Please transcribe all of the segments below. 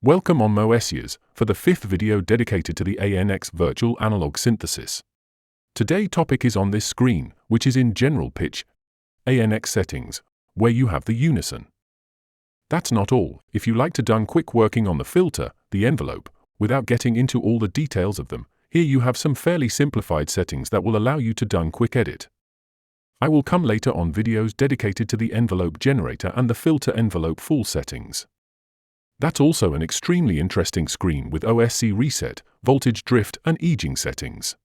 Welcome on Moessieurs for the 5th video dedicated to the ANX virtual analog synthesis. Today's topic is on this screen, which is in general pitch, ANX settings, where you have the Unison. That's not all. If you like to done quick working on the filter, the envelope, without getting into all the details of them, here you have some fairly simplified settings that will allow you to done quick edit. I will come later on videos dedicated to the envelope generator and the filter envelope full settings. That's also an extremely interesting screen with OSC Reset, voltage drift and Aeging settings.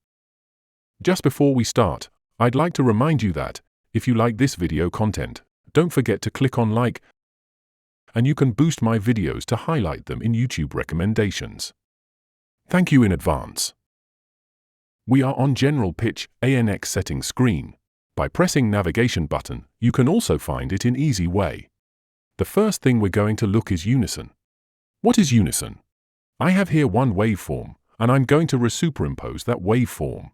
Just before we start, I'd like to remind you that, if you like this video content, don't forget to click on like, and you can boost my videos to highlight them in YouTube recommendations. Thank you in advance. We are on General Pitch ANX settings screen. By pressing navigation button, you can also find it in easy way. The first thing we're going to look is Unison. What is Unison? I have here one waveform, and I'm going to resuperimpose that waveform.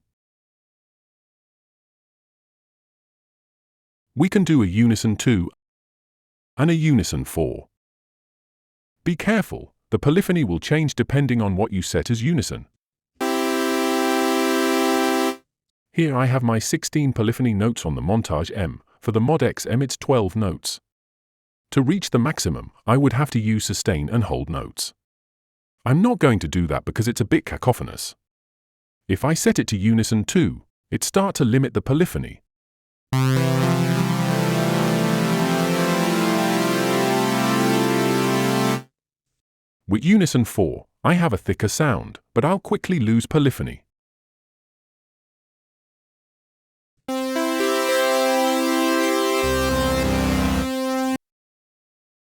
We can do a Unison 2 and a Unison 4. Be careful, the polyphony will change depending on what you set as Unison. Here I have my 16 polyphony notes on the Montage M. For the MODX M it's 12 notes. To reach the maximum, I would have to use sustain and hold notes. I'm not going to do that because it's a bit cacophonous. If I set it to Unison 2, it starts to limit the polyphony. With Unison 4, I have a thicker sound, but I'll quickly lose polyphony.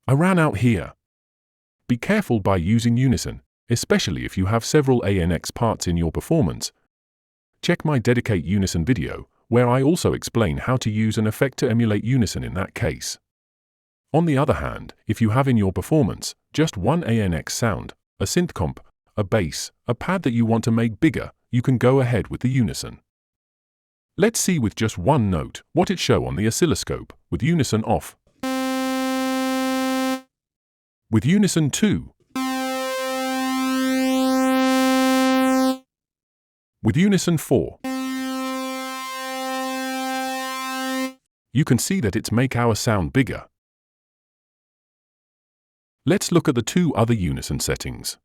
I ran out here. Be careful by using Unison, especially if you have several ANX parts in your performance. Check my Dedicate Unison video, where I also explain how to use an effect to emulate Unison in that case. On the other hand, if you have in your performance just one ANX sound, a synth comp, a bass, a pad that you want to make bigger, you can go ahead with the Unison. Let's see with just one note what it shows on the oscilloscope with Unison off. With Unison 2. With Unison 4. You can see that it's make our sound bigger. Let's look at the two other Unison settings.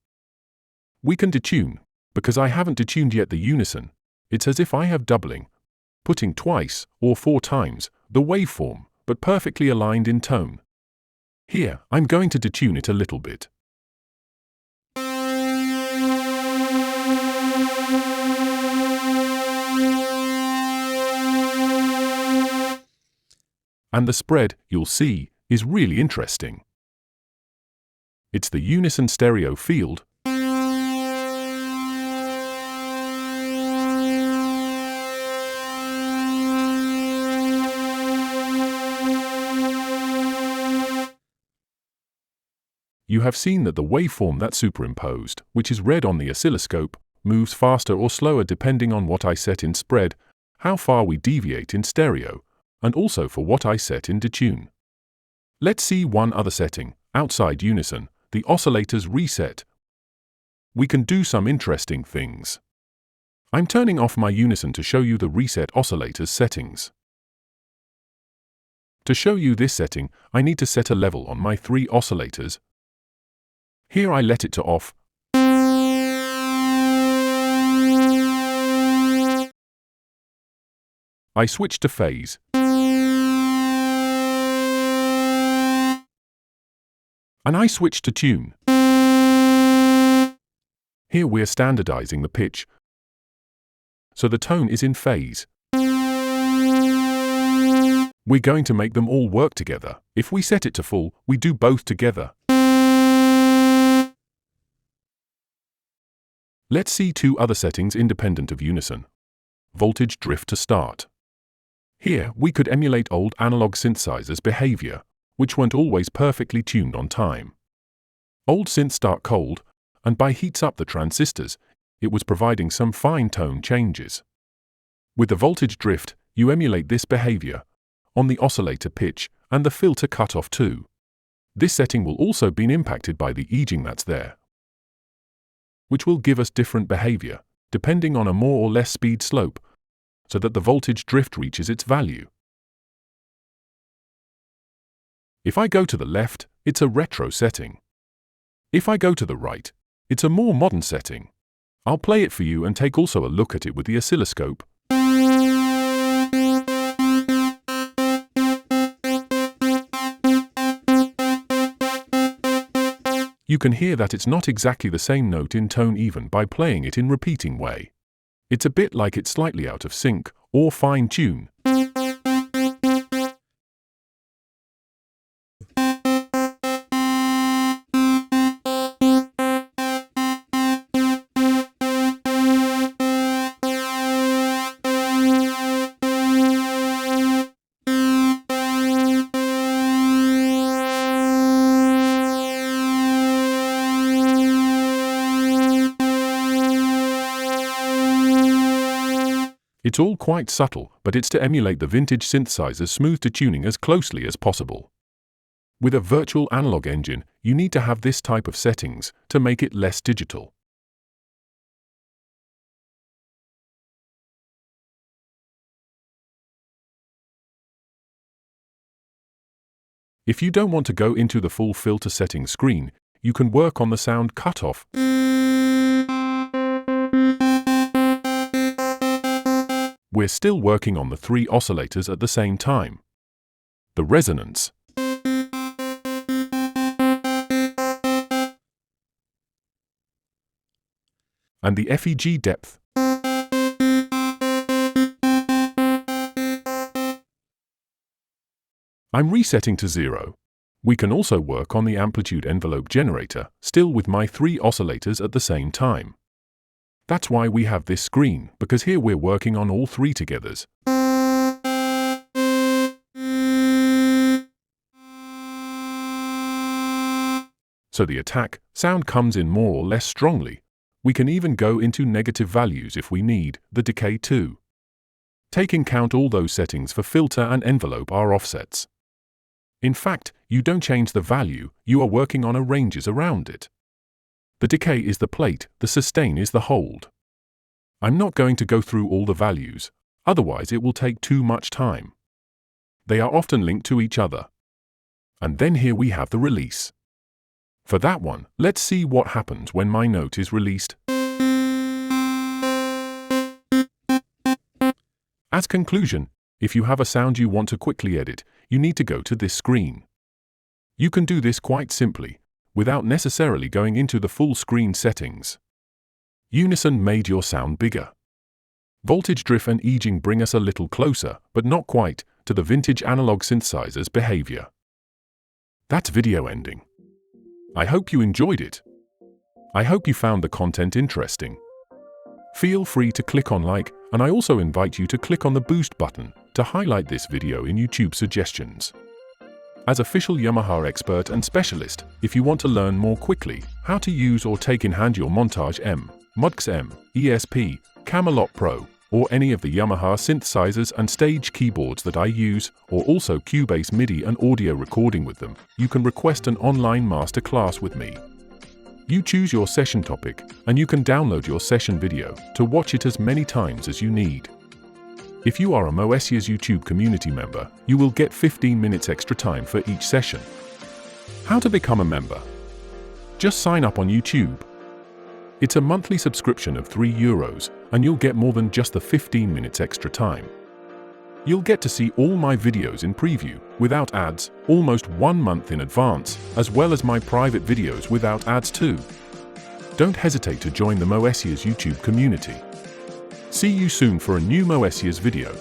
We can detune. Because I haven't detuned yet the Unison, it's as if I have doubling, putting twice or 4 times the waveform, but perfectly aligned in tone. Here, I'm going to detune it a little bit. And the spread, you'll see, is really interesting. It's the Unison stereo field. You have seen that the waveform that's superimposed, which is read on the oscilloscope, moves faster or slower depending on what I set in spread, how far we deviate in stereo, and also for what I set in detune. Let's see one other setting, outside Unison, the oscillator's reset. We can do some interesting things. I'm turning off my Unison to show you the reset oscillator's settings. To show you this setting, I need to set a level on my 3 oscillators. Here I let it to off. I switch to phase. And I switch to tune. Here we're standardizing the pitch, so the tone is in phase. We're going to make them all work together. If we set it to full, we do both together. Let's see 2 other settings independent of Unison. Voltage drift to start. Here, we could emulate old analog synthesizers' behavior, which weren't always perfectly tuned on time. Old synths start cold, and by heats up the transistors, it was providing some fine tone changes. With the voltage drift, you emulate this behavior on the oscillator pitch and the filter cutoff too. This setting will also be impacted by the Aeging that's there, which will give us different behavior, depending on a more or less speed slope, so that the voltage drift reaches its value. If I go to the left, it's a retro setting. If I go to the right, it's a more modern setting. I'll play it for you and take also a look at it with the oscilloscope. You can hear that it's not exactly the same note in tone even by playing it in repeating way. It's a bit like it's slightly out of sync or fine tune. It's all quite subtle, but it's to emulate the vintage synthesizer's smooth tuning as closely as possible. With a virtual analog engine, you need to have this type of settings to make it less digital. If you don't want to go into the full filter settings screen, you can work on the sound cutoff. We're still working on the 3 oscillators at the same time. The resonance, and the FEG depth. I'm resetting to 0. We can also work on the amplitude envelope generator, still with my 3 oscillators at the same time. That's why we have this screen, because here we're working on all 3 together. So the attack sound comes in more or less strongly. We can even go into negative values if we need, the decay too. Take in count all those settings for filter and envelope are offsets. In fact, you don't change the value, you are working on a ranges around it. The decay is the plate, the sustain is the hold. I'm not going to go through all the values, otherwise it will take too much time. They are often linked to each other. And then here we have the release. For that one, let's see what happens when my note is released. As conclusion, if you have a sound you want to quickly edit, you need to go to this screen. You can do this quite simply, without necessarily going into the full screen settings. Unison made your sound bigger. Voltage drift and Aeging bring us a little closer, but not quite, to the vintage analog synthesizer's behavior. That's video ending. I hope you enjoyed it. I hope you found the content interesting. Feel free to click on like, and I also invite you to click on the boost button to highlight this video in YouTube suggestions. As official Yamaha expert and specialist, if you want to learn more quickly how to use or take in hand your Montage M, MODX M, ESP, Camelot Pro, or any of the Yamaha synthesizers and stage keyboards that I use, or also Cubase MIDI and audio recording with them, you can request an online masterclass with me. You choose your session topic, and you can download your session video to watch it as many times as you need. If you are a Moessieurs YouTube community member, you will get 15 minutes extra time for each session. How to become a member? Just sign up on YouTube. It's a monthly subscription of €3, and you'll get more than just the 15 minutes extra time. You'll get to see all my videos in preview, without ads, almost 1 month in advance, as well as my private videos without ads too. Don't hesitate to join the Moessieurs YouTube community. See you soon for a new Moessieurs video.